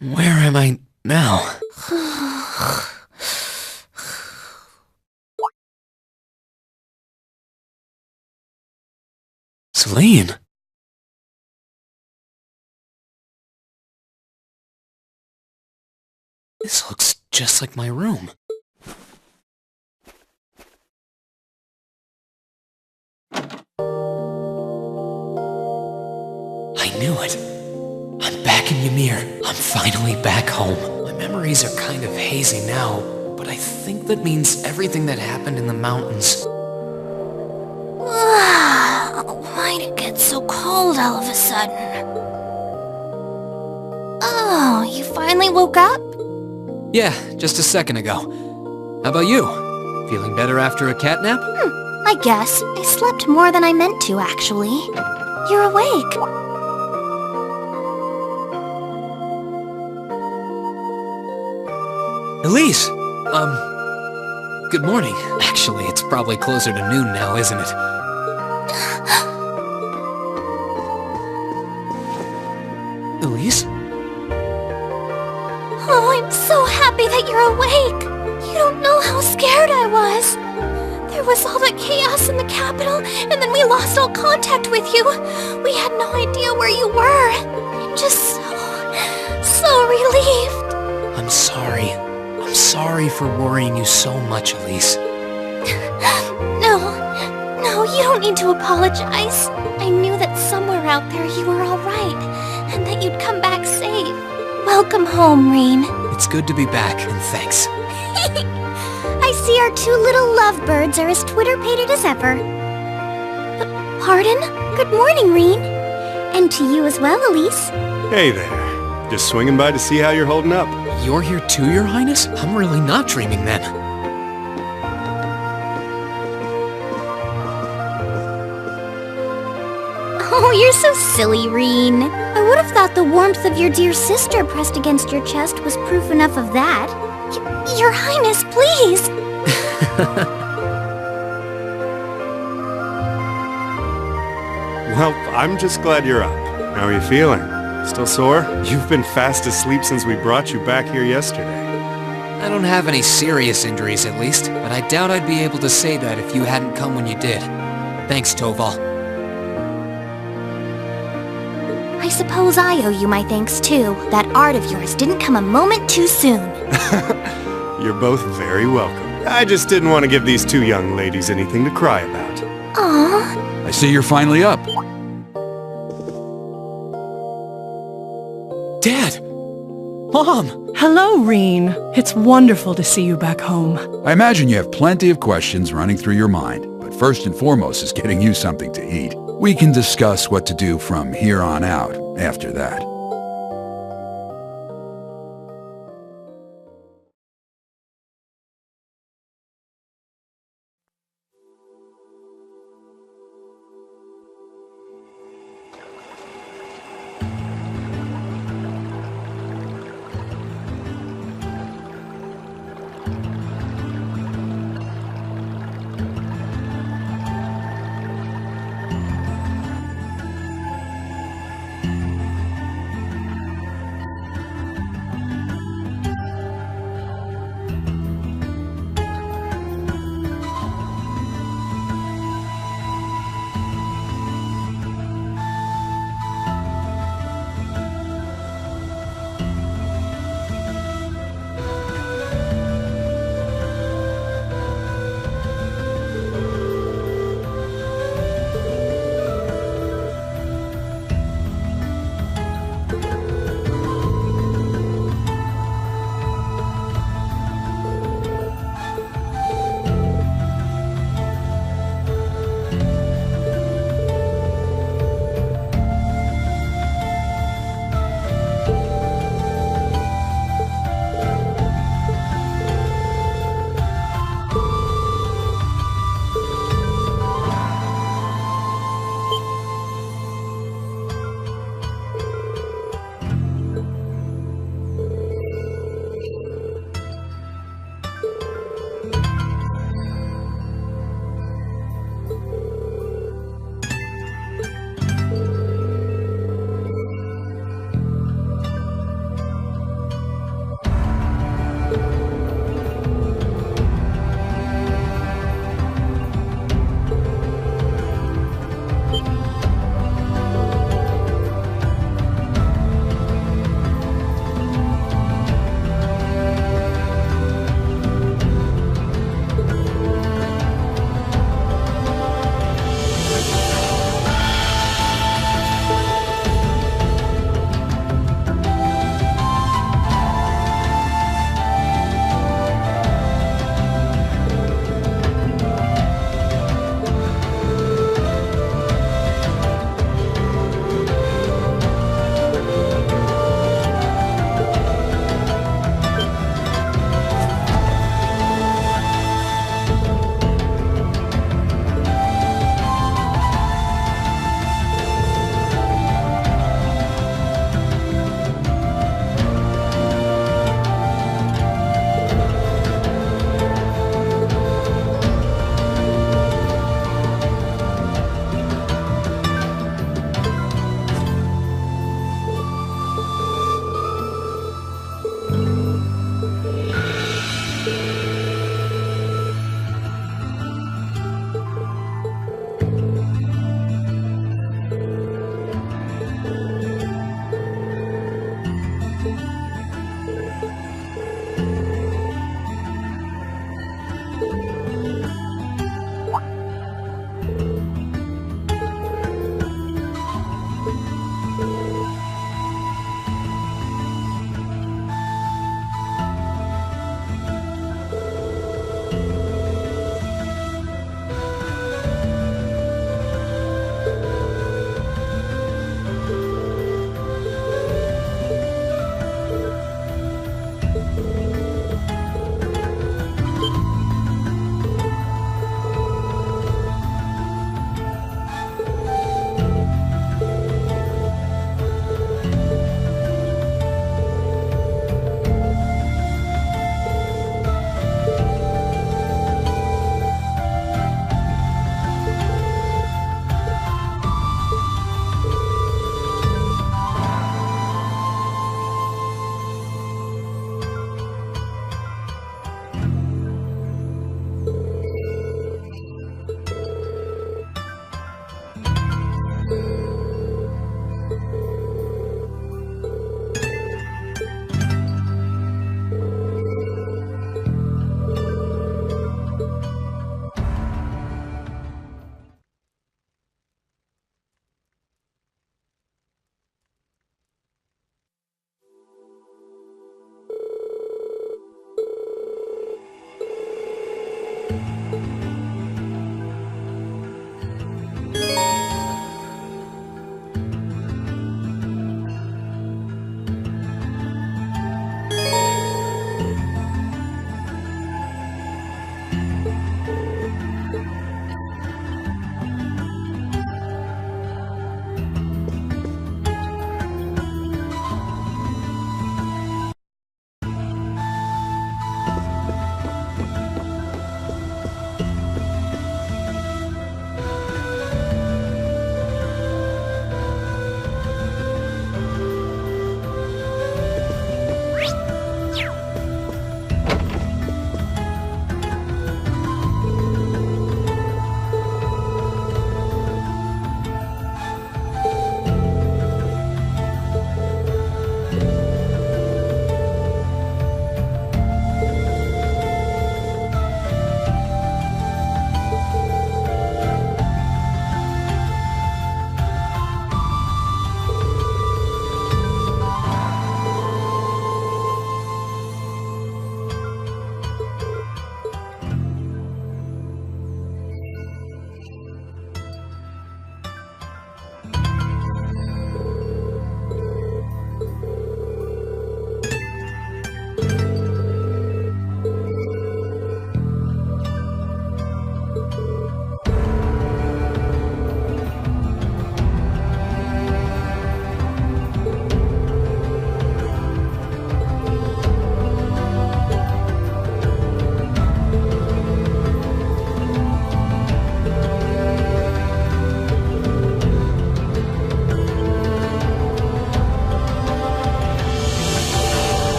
Where am I now? Celine! This looks just like my room. I knew it. I'm back in Ymir. I'm finally back home. My memories are kind of hazy now, but I think that means everything that happened in the mountains. Why'd it get so cold all of a sudden? Oh, you finally woke up? Yeah, just a second ago. How about you? Feeling better after a cat nap? I guess. I slept more than I meant to, actually. You're awake. Elise! Good morning. Actually, it's probably closer to noon now, isn't it? Elise? Oh, I'm so happy that you're awake. You don't know how scared I was. There was all that chaos in the capital, and then we lost all contact with you. We had no idea where you were. I'm just so relieved. I'm sorry. I'm sorry for worrying you so much, Elise. No, you don't need to apologize. I knew that somewhere out there you were all right, and that you'd come back safe. Welcome home, Rean. It's good to be back, and thanks. I see our two little lovebirds are as Twitter-pated as ever. Pardon? Good morning, Rean. And to you as well, Elise. Hey there. Just swinging by to see how you're holding up. You're here too, Your Highness? I'm really not dreaming then. Oh, you're so silly, Rean. I would have thought the warmth of your dear sister pressed against your chest was proof enough of that. Your Highness, please! Well, I'm just glad you're up. How are you feeling? Still sore? You've been fast asleep since we brought you back here yesterday. I don't have any serious injuries, at least, but I doubt I'd be able to say that if you hadn't come when you did. Thanks, Toval. I suppose I owe you my thanks, too. That art of yours didn't come a moment too soon. You're both very welcome. I just didn't want to give these two young ladies anything to cry about. Aww. I see you're finally up. Dad! Mom! Hello, Rean. It's wonderful to see you back home. I imagine you have plenty of questions running through your mind, but first and foremost is getting you something to eat. We can discuss what to do from here on out after that.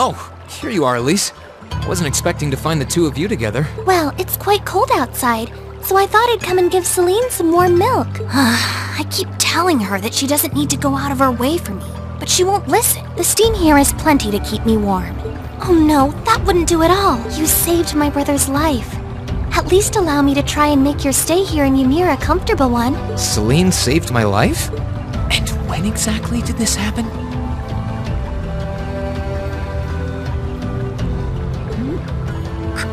Oh, here you are, Elise. I wasn't expecting to find the two of you together. Well, it's quite cold outside, so I thought I'd come and give Celine some warm milk. I keep telling her that she doesn't need to go out of her way for me, but she won't listen. The steam here is plenty to keep me warm. Oh no, that wouldn't do at all. You saved my brother's life. At least allow me to try and make your stay here in Ymir a comfortable one. Celine saved my life? And when exactly did this happen?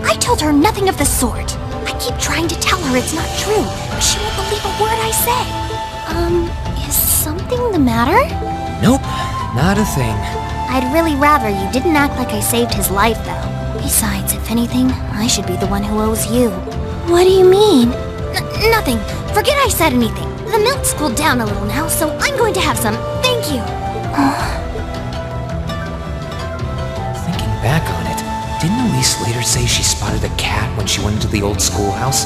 I told her nothing of the sort. I keep trying to tell her it's not true, but she won't believe a word I say. Is something the matter? Nope, not a thing. I'd really rather you didn't act like I saved his life, though. Besides, if anything, I should be the one who owes you. What do you mean? Nothing. Forget I said anything. The milk's cooled down a little now, so I'm going to have some. Thank you. Thinking back on it, didn't Elise later say she spotted a cat when she went into the old schoolhouse?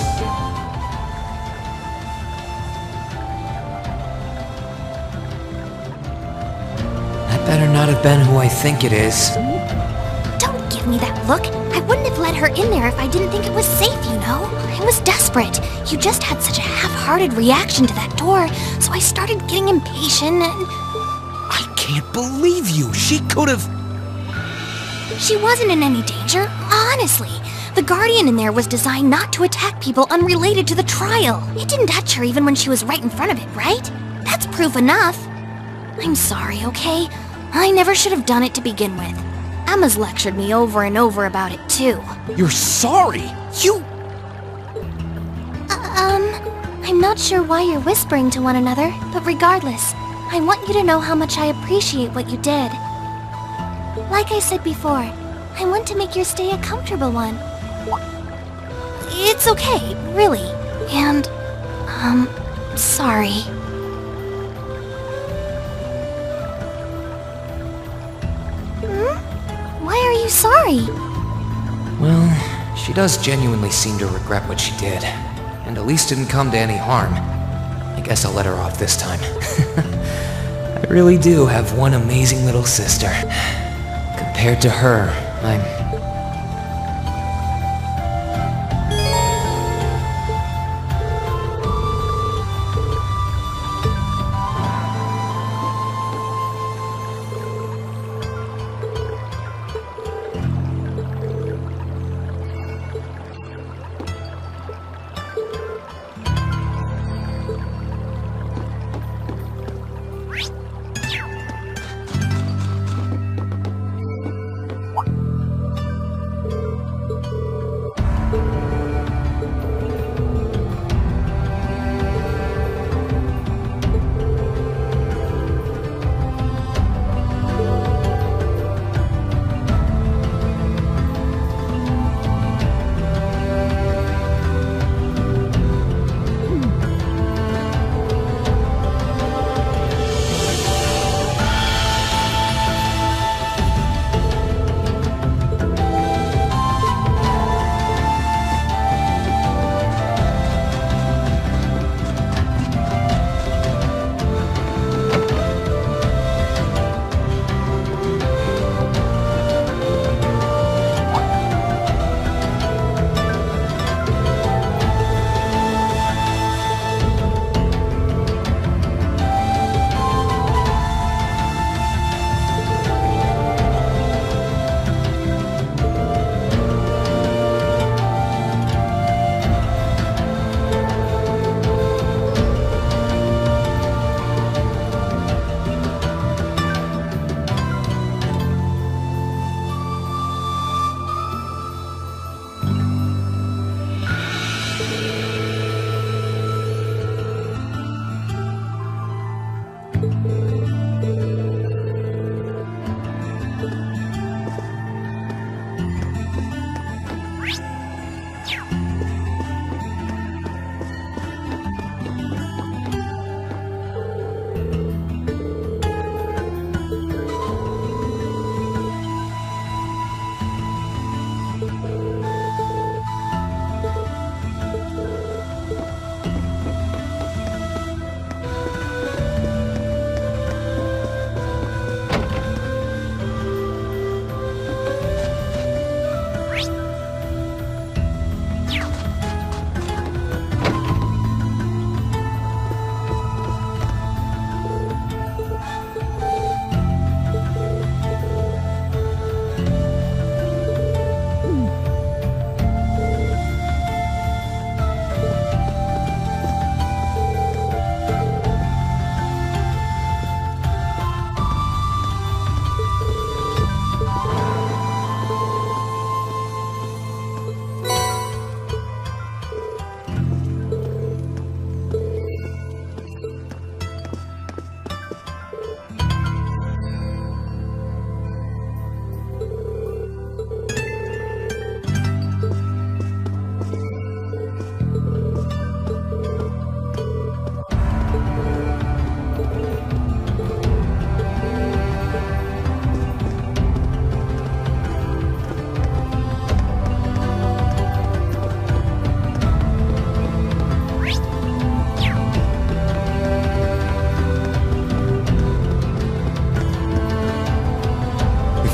That better not have been who I think it is. Don't give me that look. I wouldn't have let her in there if I didn't think it was safe, you know? I was desperate. You just had such a half-hearted reaction to that door, so I started getting impatient and... I can't believe you! She could've... She wasn't in any danger, honestly. The Guardian in there was designed not to attack people unrelated to the trial. It didn't touch her even when she was right in front of it, right? That's proof enough. I'm sorry, okay? I never should have done it to begin with. Emma's lectured me over and over about it, too. You're sorry? You... I'm not sure why you're whispering to one another, but regardless, I want you to know how much I appreciate what you did. Like I said before, I want to make your stay a comfortable one. It's okay, really. And, sorry. Why are you sorry? Well, she does genuinely seem to regret what she did. And Elise didn't come to any harm. I guess I'll let her off this time. I really do have one amazing little sister. Compared to her, I'm...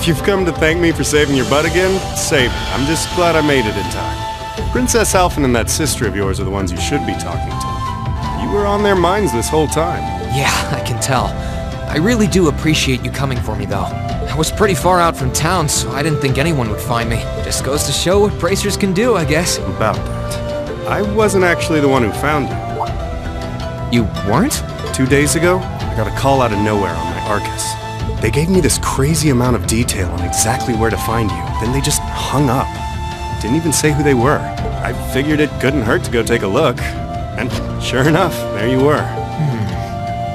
If you've come to thank me for saving your butt again, save it. I'm just glad I made it in time. Princess Alphen and that sister of yours are the ones you should be talking to. You were on their minds this whole time. Yeah, I can tell. I really do appreciate you coming for me, though. I was pretty far out from town, so I didn't think anyone would find me. Just goes to show what bracers can do, I guess. About that. I wasn't actually the one who found you. You weren't? 2 days ago, I got a call out of nowhere on my Arcus. They gave me this crazy amount of detail on exactly where to find you, then they just hung up. Didn't even say who they were. I figured it couldn't hurt to go take a look. And sure enough, there you were.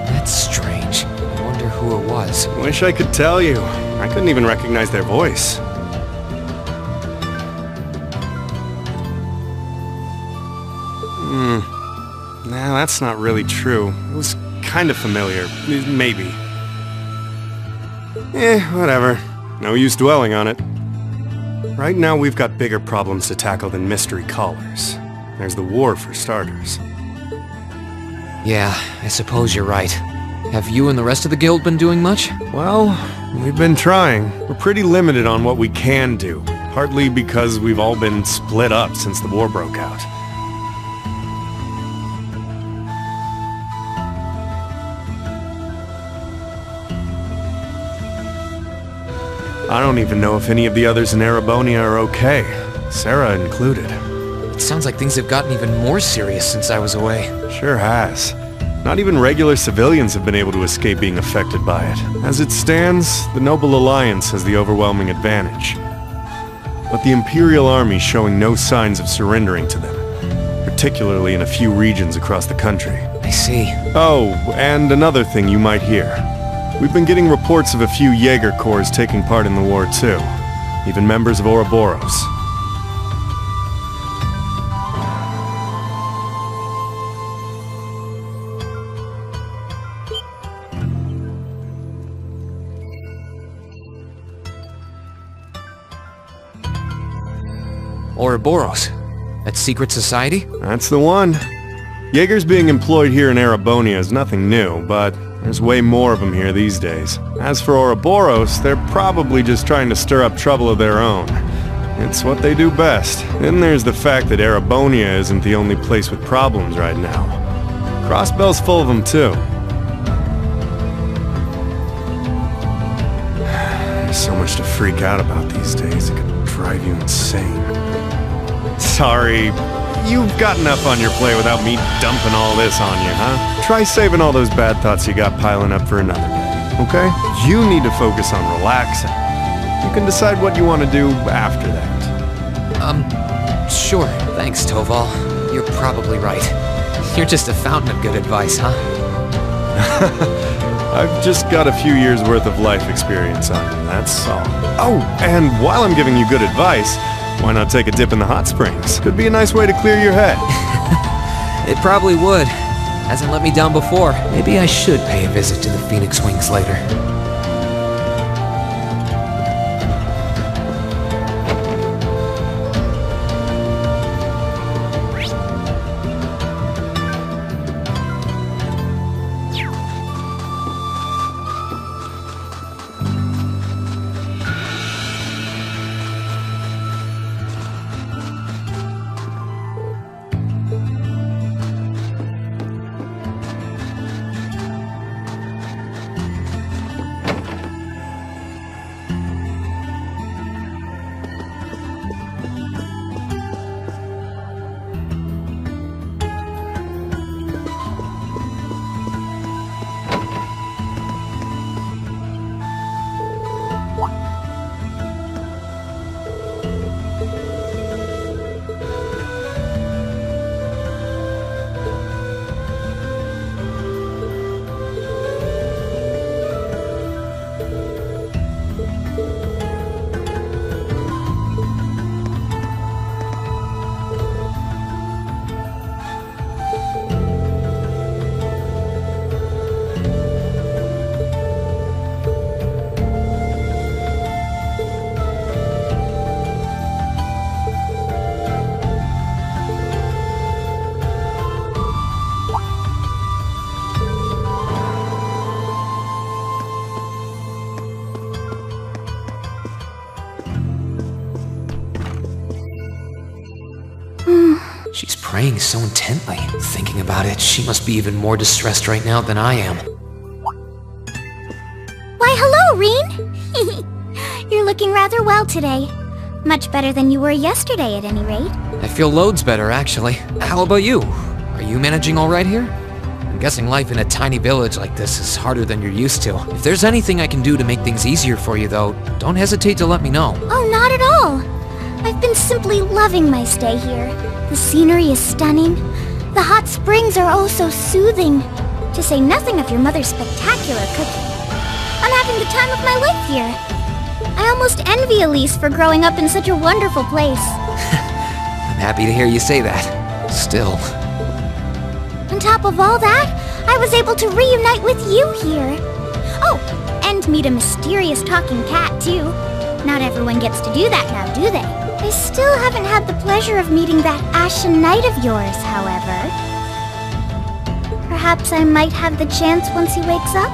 That's strange. I wonder who it was. Wish I could tell you. I couldn't even recognize their voice. Nah, that's not really true. It was kind of familiar. Maybe. Whatever. No use dwelling on it. Right now we've got bigger problems to tackle than mystery callers. There's the war for starters. Yeah, I suppose you're right. Have you and the rest of the guild been doing much? Well, we've been trying. We're pretty limited on what we can do, partly because we've all been split up since the war broke out. I don't even know if any of the others in Erebonia are okay, Sarah included. It sounds like things have gotten even more serious since I was away. Sure has. Not even regular civilians have been able to escape being affected by it. As it stands, the Noble Alliance has the overwhelming advantage. But the Imperial Army's showing no signs of surrendering to them, particularly in a few regions across the country. I see. Oh, and another thing you might hear. We've been getting reports of a few Jaeger corps taking part in the war too. Even members of Ouroboros. Ouroboros? That secret society? That's the one. Jaegers being employed here in Erebonia is nothing new, but there's way more of them here these days. As for Ouroboros, they're probably just trying to stir up trouble of their own. It's what they do best. Then there's the fact that Erebonia isn't the only place with problems right now. Crossbell's full of them too. There's so much to freak out about these days, it could drive you insane. Sorry, you've got enough on your plate without me dumping all this on you, huh? Try saving all those bad thoughts you got piling up for another day, okay? You need to focus on relaxing. You can decide what you want to do after that. Sure. Thanks, Toval. You're probably right. You're just a fountain of good advice, huh? I've just got a few years' worth of life experience on you, that's all. Oh, and while I'm giving you good advice, why not take a dip in the hot springs? Could be a nice way to clear your head. It probably would. Hasn't let me down before. Maybe I should pay a visit to the Phoenix Wings later. She's praying so intently. Thinking about it, she must be even more distressed right now than I am. Why, hello, Rean! You're looking rather well today. Much better than you were yesterday, at any rate. I feel loads better, actually. How about you? Are you managing all right here? I'm guessing life in a tiny village like this is harder than you're used to. If there's anything I can do to make things easier for you, though, don't hesitate to let me know. Oh, not at all. I've been simply loving my stay here. The scenery is stunning. The hot springs are oh so soothing. To say nothing of your mother's spectacular cooking. I'm having the time of my life here. I almost envy Elise for growing up in such a wonderful place. I'm happy to hear you say that. Still. On top of all that, I was able to reunite with you here. Oh, and meet a mysterious talking cat, too. Not everyone gets to do that now, do they? I still haven't had the pleasure of meeting that Ashen Knight of yours, however. Perhaps I might have the chance once he wakes up?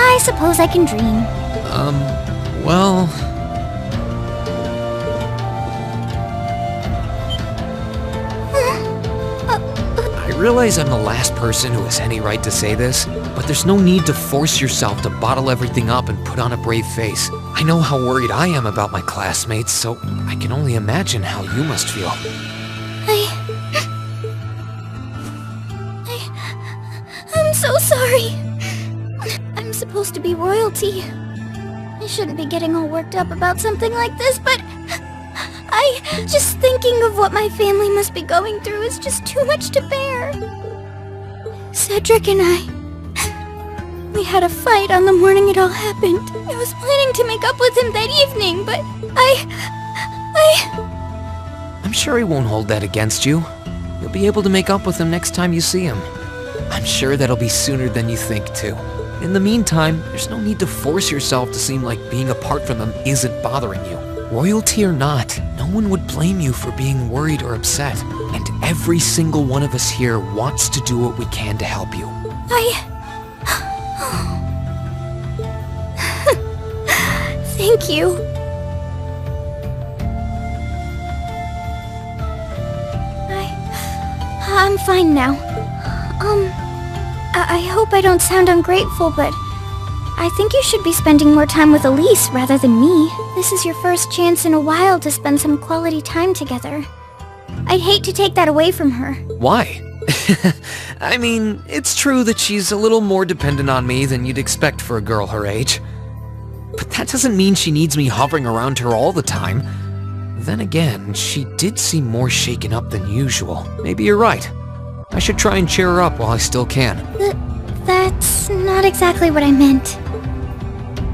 I suppose I can dream. Well... I realize I'm the last person who has any right to say this, but there's no need to force yourself to bottle everything up and put on a brave face. I know how worried I am about my classmates, so I can only imagine how you must feel. I'm so sorry. I'm supposed to be royalty. I shouldn't be getting all worked up about something like this, but just thinking of what my family must be going through is just too much to bear. Cedric and we had a fight on the morning it all happened. I was planning to make up with him that evening, but I'm sure he won't hold that against you. You'll be able to make up with him next time you see him. I'm sure that'll be sooner than you think, too. In the meantime, there's no need to force yourself to seem like being apart from them isn't bothering you. Royalty or not, no one would blame you for being worried or upset. And every single one of us here wants to do what we can to help you. Thank you. I'm fine now. I hope I don't sound ungrateful, but I think you should be spending more time with Elise rather than me. This is your first chance in a while to spend some quality time together. I'd hate to take that away from her. Why? I mean, it's true that she's a little more dependent on me than you'd expect for a girl her age. But that doesn't mean she needs me hovering around her all the time. Then again, she did seem more shaken up than usual. Maybe you're right. I should try and cheer her up while I still can. That's not exactly what I meant.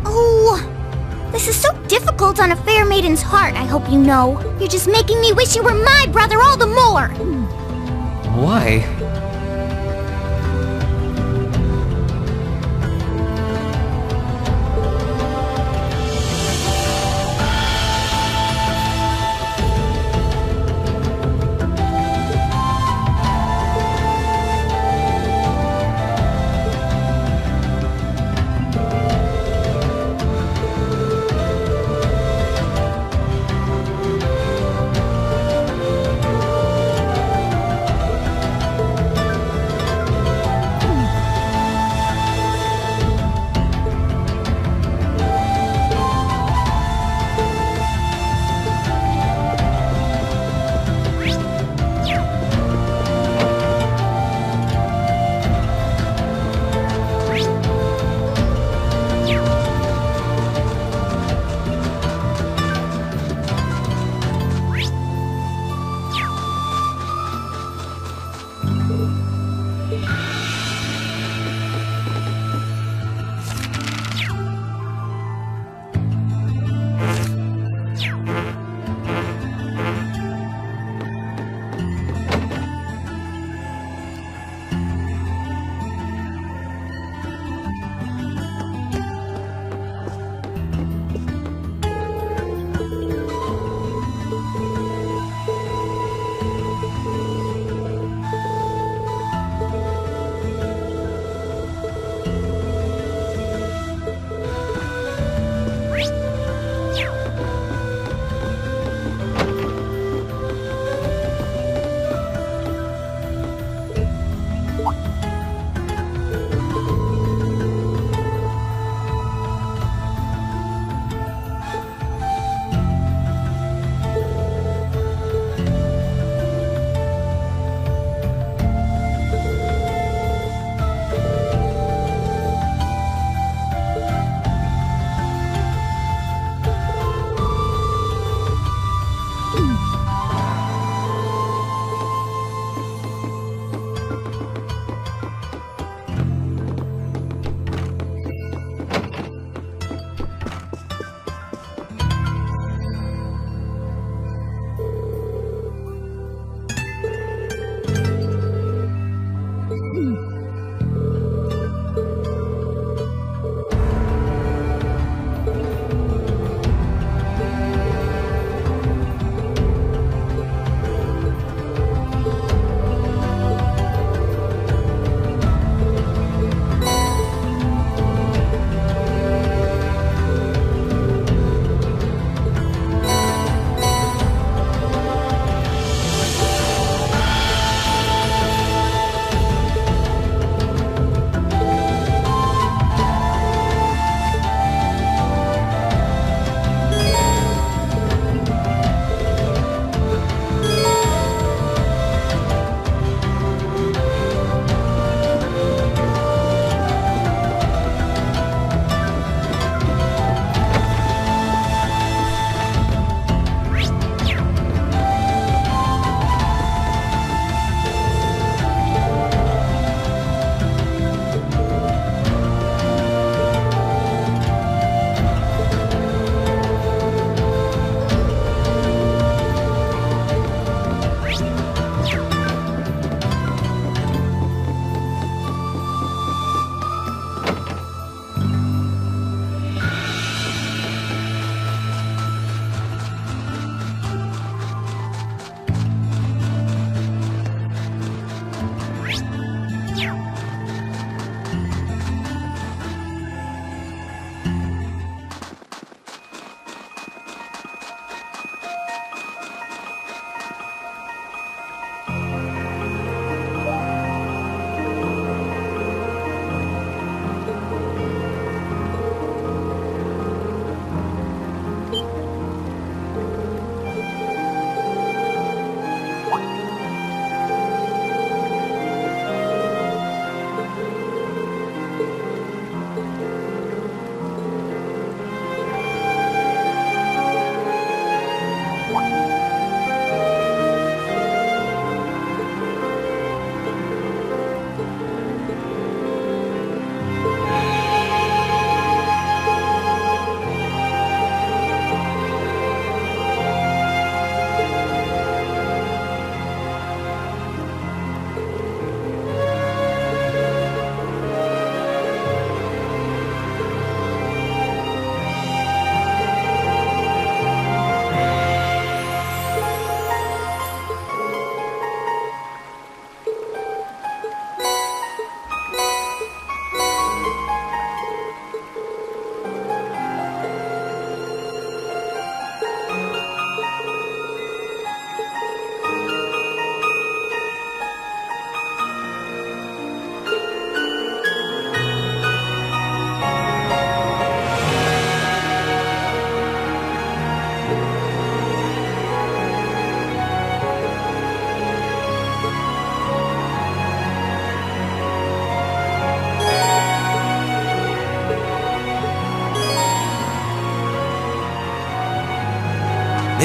Oh, this is so difficult on a fair maiden's heart, I hope you know. You're just making me wish you were my brother all the more. Why?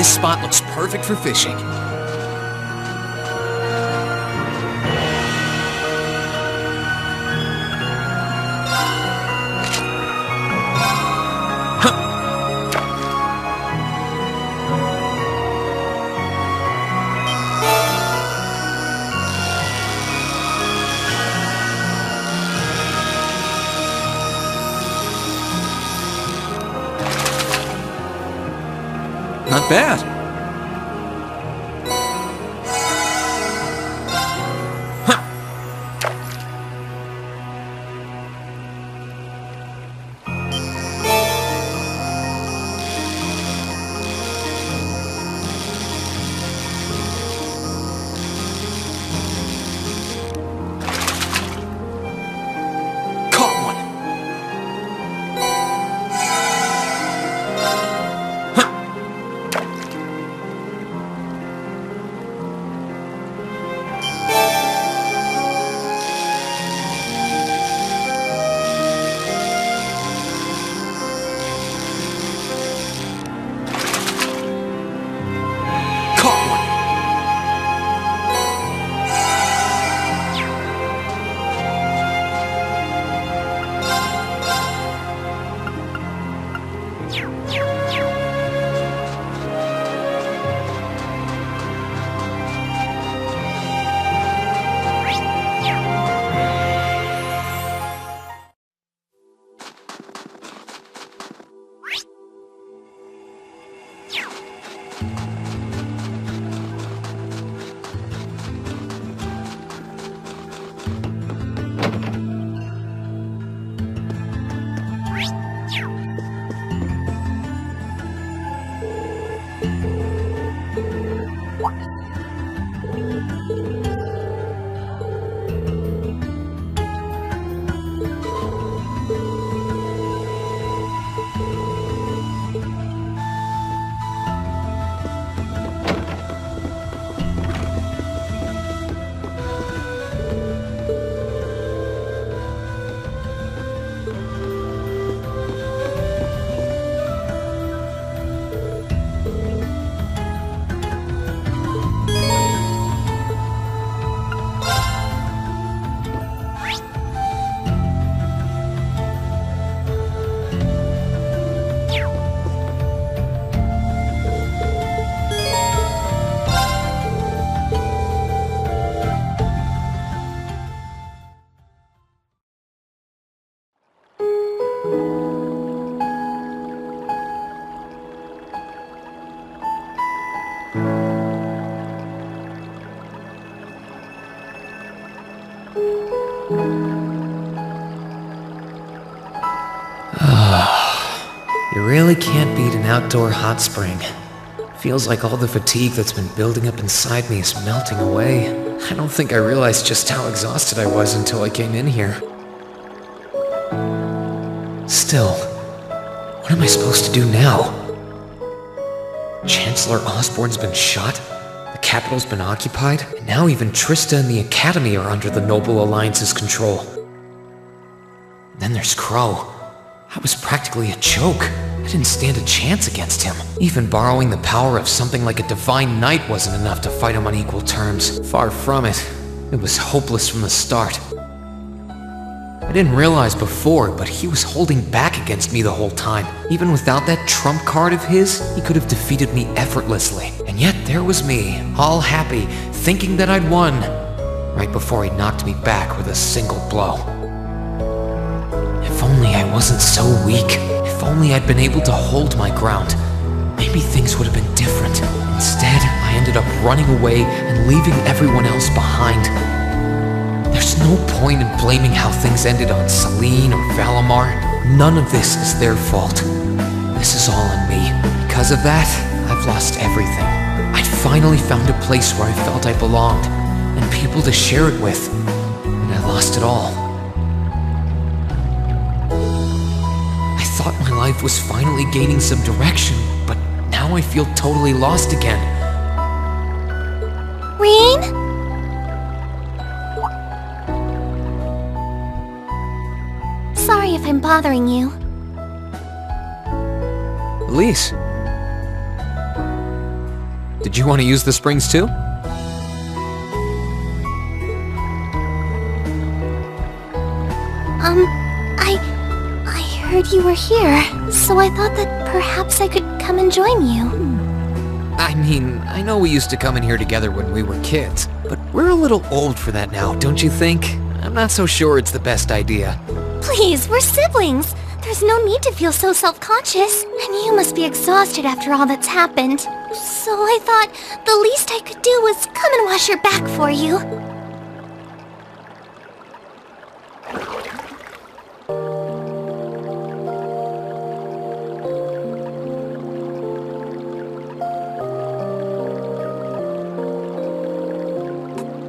This spot looks perfect for fishing. Not bad. Caught one! Caught one! You really can't beat an outdoor hot spring. Feels like all the fatigue that's been building up inside me is melting away. I don't think I realized just how exhausted I was until I came in here. Still, what am I supposed to do now? Chancellor Osborne's been shot, the capital's been occupied, and now even Trista and the Academy are under the Noble Alliance's control. Then there's Crow. I was practically a joke. I didn't stand a chance against him. Even borrowing the power of something like a divine knight wasn't enough to fight him on equal terms. Far from it. It was hopeless from the start. I didn't realize before, but he was holding back against me the whole time. Even without that trump card of his, he could have defeated me effortlessly. And yet there was me, all happy, thinking that I'd won, right before he knocked me back with a single blow. If only I wasn't so weak. If only I'd been able to hold my ground. Maybe things would have been different. Instead, I ended up running away and leaving everyone else behind. There's no point in blaming how things ended on Celine or Valimar. None of this is their fault. This is all on me. Because of that, I've lost everything. I'd finally found a place where I felt I belonged, and people to share it with, and I lost it all. I thought my life was finally gaining some direction, but now I feel totally lost again. Rean? Sorry if I'm bothering you. Elise. Did you want to use the springs too? I heard you were here, so I thought that perhaps I could come and join you. I mean, I know we used to come in here together when we were kids, but we're a little old for that now, don't you think? I'm not so sure it's the best idea. Please, we're siblings. There's no need to feel so self-conscious, and you must be exhausted after all that's happened. So I thought the least I could do was come and wash your back for you.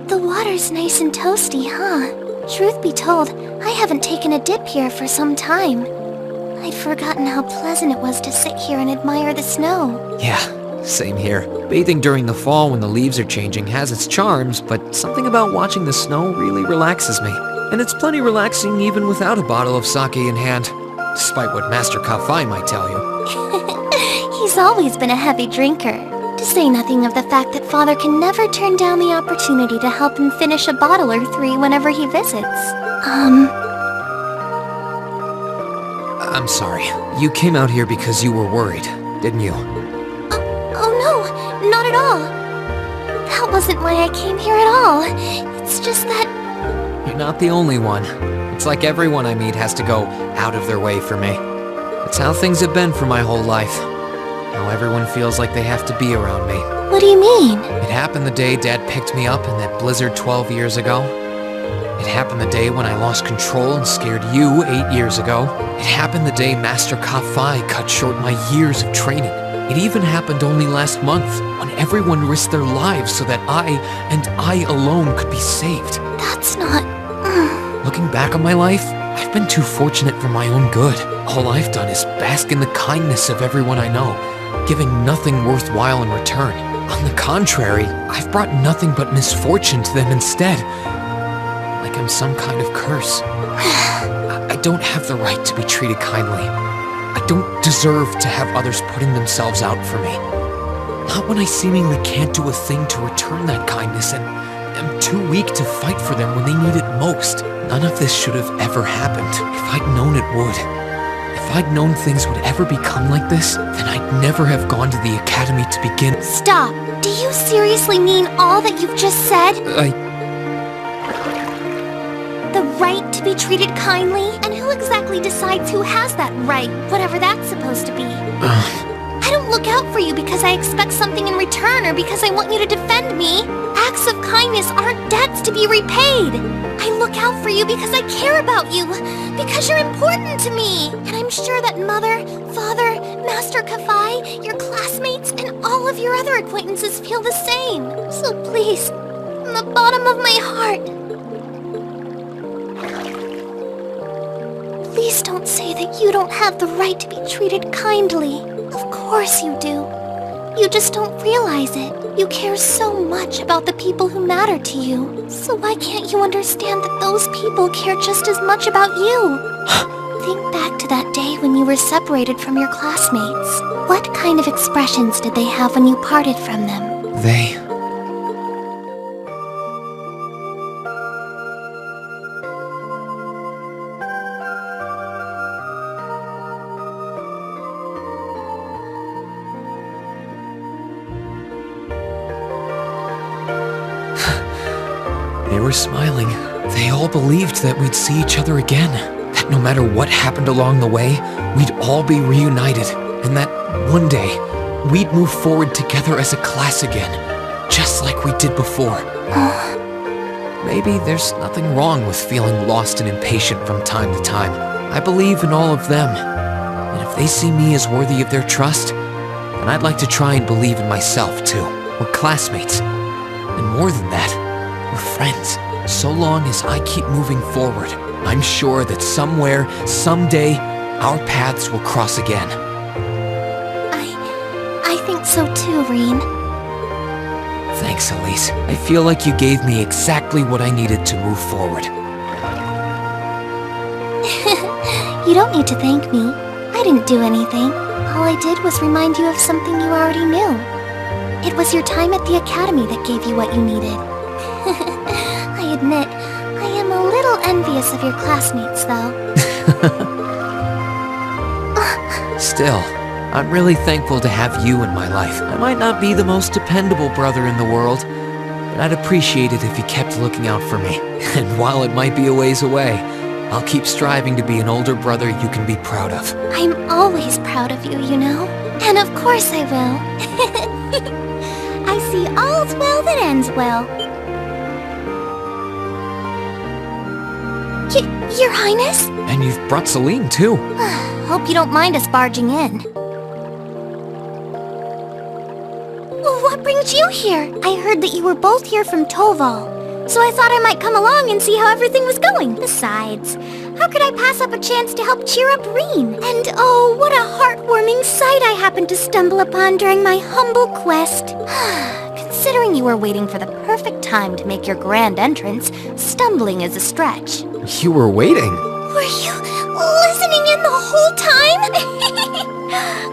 The water's nice and toasty, huh? Truth be told, I haven't taken a dip here for some time. I'd forgotten how pleasant it was to sit here and admire the snow. Yeah, same here. Bathing during the fall when the leaves are changing has its charms, but something about watching the snow really relaxes me. And it's plenty relaxing even without a bottle of sake in hand, despite what Master Kafai might tell you. He's always been a heavy drinker. To say nothing of the fact that Father can never turn down the opportunity to help him finish a bottle or three whenever he visits. I'm sorry. You came out here because you were worried, didn't you? Oh no, not at all. That wasn't why I came here at all. It's just that... You're not the only one. It's like everyone I meet has to go out of their way for me. It's how things have been for my whole life. How everyone feels like they have to be around me. What do you mean? It happened the day Dad picked me up in that blizzard 12 years ago. It happened the day when I lost control and scared you 8 years ago. It happened the day Master Kafai cut short my years of training. It even happened only last month, when everyone risked their lives so that I, and I alone, could be saved. That's not... Looking back on my life, I've been too fortunate for my own good. All I've done is bask in the kindness of everyone I know, giving nothing worthwhile in return. On the contrary, I've brought nothing but misfortune to them instead. Like I'm some kind of curse. I don't have the right to be treated kindly. I don't deserve to have others putting themselves out for me. Not when I seemingly can't do a thing to return that kindness and am too weak to fight for them when they need it most. None of this should have ever happened. If I'd known it would. If I'd known things would ever become like this, then I'd never have gone to the academy to begin. Stop! Do you seriously mean all that you've just said? The right to be treated kindly? And who exactly decides who has that right, whatever that's supposed to be? I don't look out for you because I expect something in return or because I want you to defend me. Acts of kindness aren't debts to be repaid. I look out for you because I care about you, because you're important to me. And I'm sure that Mother, Father, Master Kafai, your classmates, and all of your other acquaintances feel the same. So please, from the bottom of my heart, please don't say that you don't have the right to be treated kindly. Of course you do. You just don't realize it. You care so much about the people who matter to you. So why can't you understand that those people care just as much about you? Think back to that day when you were separated from your classmates. What kind of expressions did they have when you parted from them? They... They were smiling. They all believed that we'd see each other again. That no matter what happened along the way, we'd all be reunited. And that one day, we'd move forward together as a class again. Just like we did before. Maybe there's nothing wrong with feeling lost and impatient from time to time. I believe in all of them. And if they see me as worthy of their trust, then I'd like to try and believe in myself too. We're classmates. And more than that, we're friends. So long as I keep moving forward, I'm sure that somewhere, someday, our paths will cross again. I think so too, Rean. Thanks, Elise. I feel like you gave me exactly what I needed to move forward. You don't need to thank me. I didn't do anything. All I did was remind you of something you already knew. It was your time at the academy that gave you what you needed. I admit, I am a little envious of your classmates, though. Still, I'm really thankful to have you in my life. I might not be the most dependable brother in the world, but I'd appreciate it if you kept looking out for me. And while it might be a ways away, I'll keep striving to be an older brother you can be proud of. I'm always proud of you, you know. And of course I will. I see all's well that ends well. Your Highness? And you've brought Celine, too. Hope you don't mind us barging in. What brings you here? I heard that you were both here from Toval, so I thought I might come along and see how everything was going. Besides, how could I pass up a chance to help cheer up Rean? And oh, what a heartwarming sight I happened to stumble upon during my humble quest. Considering you were waiting for the perfect time to make your grand entrance, stumbling is a stretch. You were waiting? Were you listening in the whole time?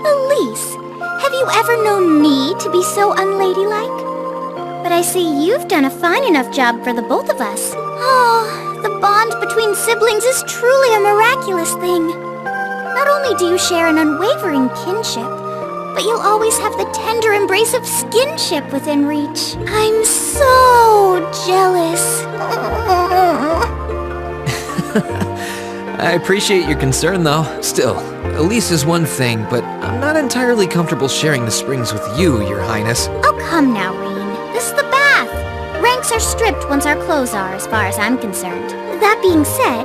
Elise, have you ever known me to be so unladylike? But I see you've done a fine enough job for the both of us. Oh, the bond between siblings is truly a miraculous thing. Not only do you share an unwavering kinship, but you'll always have the tender embrace of skinship within reach. I'm so jealous. I appreciate your concern, though. Still, Elise is one thing, but I'm not entirely comfortable sharing the springs with you, Your Highness. Oh, come now, Rean. This is the bath. Ranks are stripped once our clothes are, as far as I'm concerned. That being said,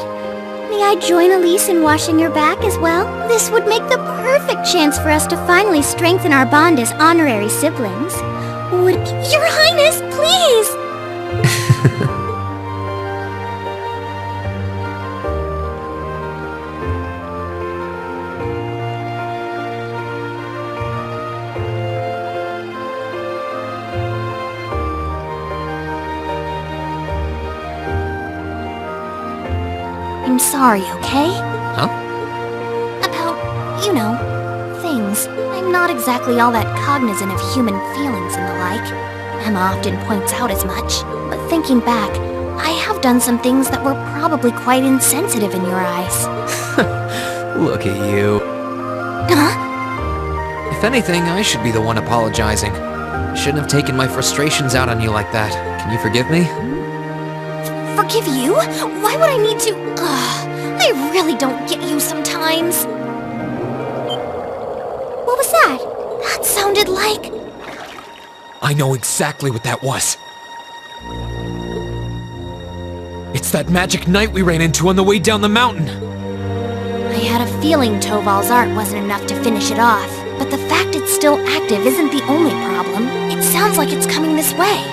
may I join Elise in washing your back as well? This would make the perfect chance for us to finally strengthen our bond as honorary siblings. Would Your Highness, please? I'm sorry, okay? Huh? About, you know, things. I'm not exactly all that cognizant of human feelings and the like. Emma often points out as much. But thinking back, I have done some things that were probably quite insensitive in your eyes. Look at you. Huh? If anything, I should be the one apologizing. I shouldn't have taken my frustrations out on you like that. Can you forgive me? Forgive you? Why would I need to? I really don't get you sometimes. What was that? That sounded like... I know exactly what that was. It's that magic knight we ran into on the way down the mountain. I had a feeling Toval's art wasn't enough to finish it off. But the fact it's still active isn't the only problem. It sounds like it's coming this way.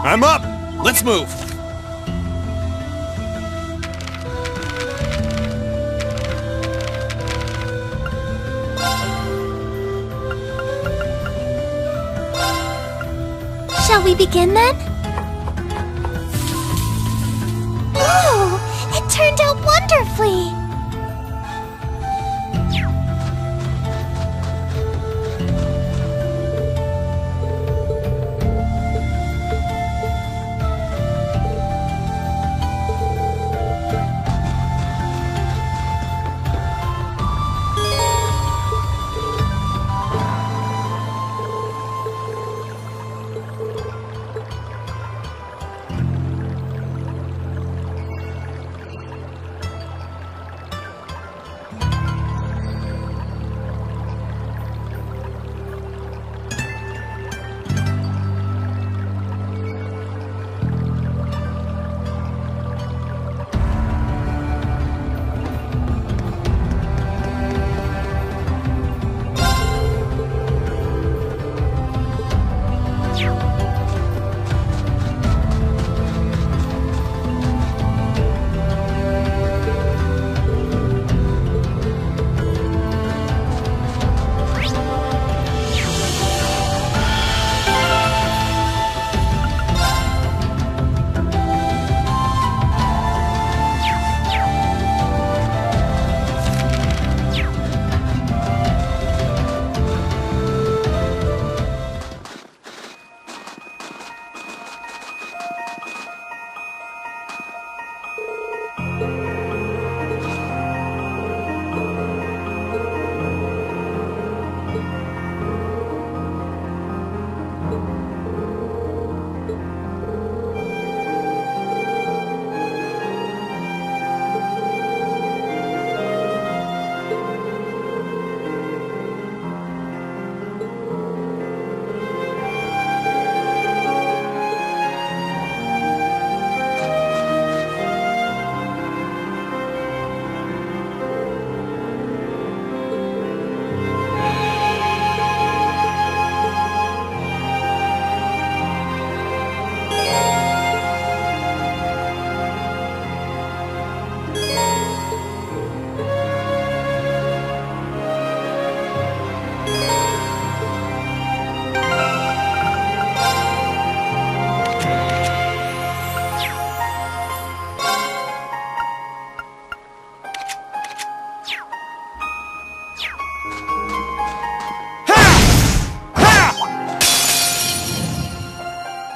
I'm up! Let's move! Shall we begin then? Oh, it turned out wonderfully!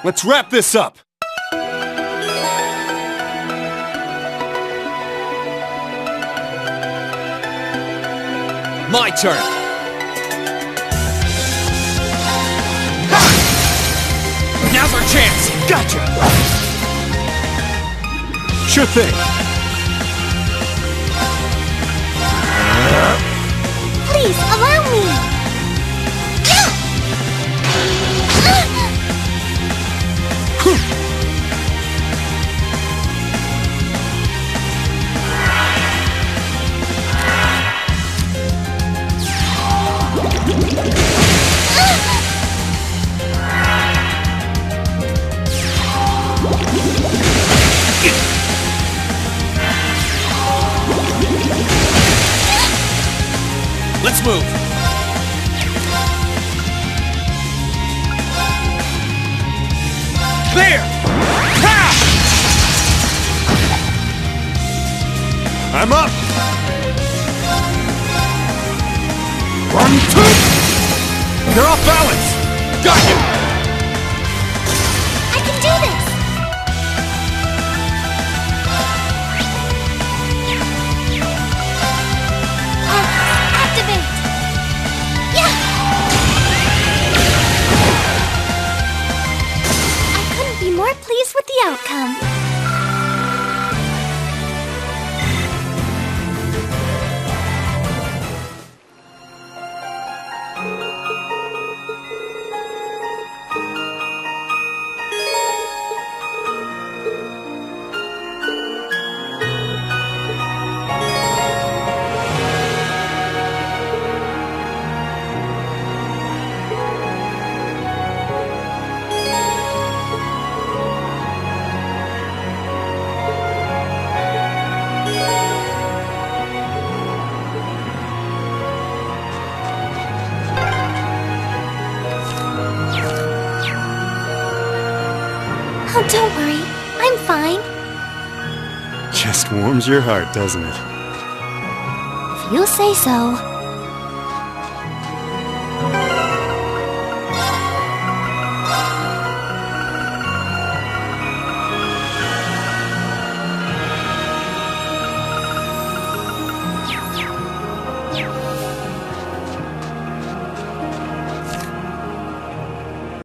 Let's wrap this up! My turn! Now's our chance! Gotcha! Sure thing! Please, allow me! Let's move! There! Ha! I'm up! 1, 2! You're off balance! Got you! I can do this! Activate! Yeah! I couldn't be more pleased with the outcome. Don't worry, I'm fine. Just warms your heart, doesn't it? If you say so.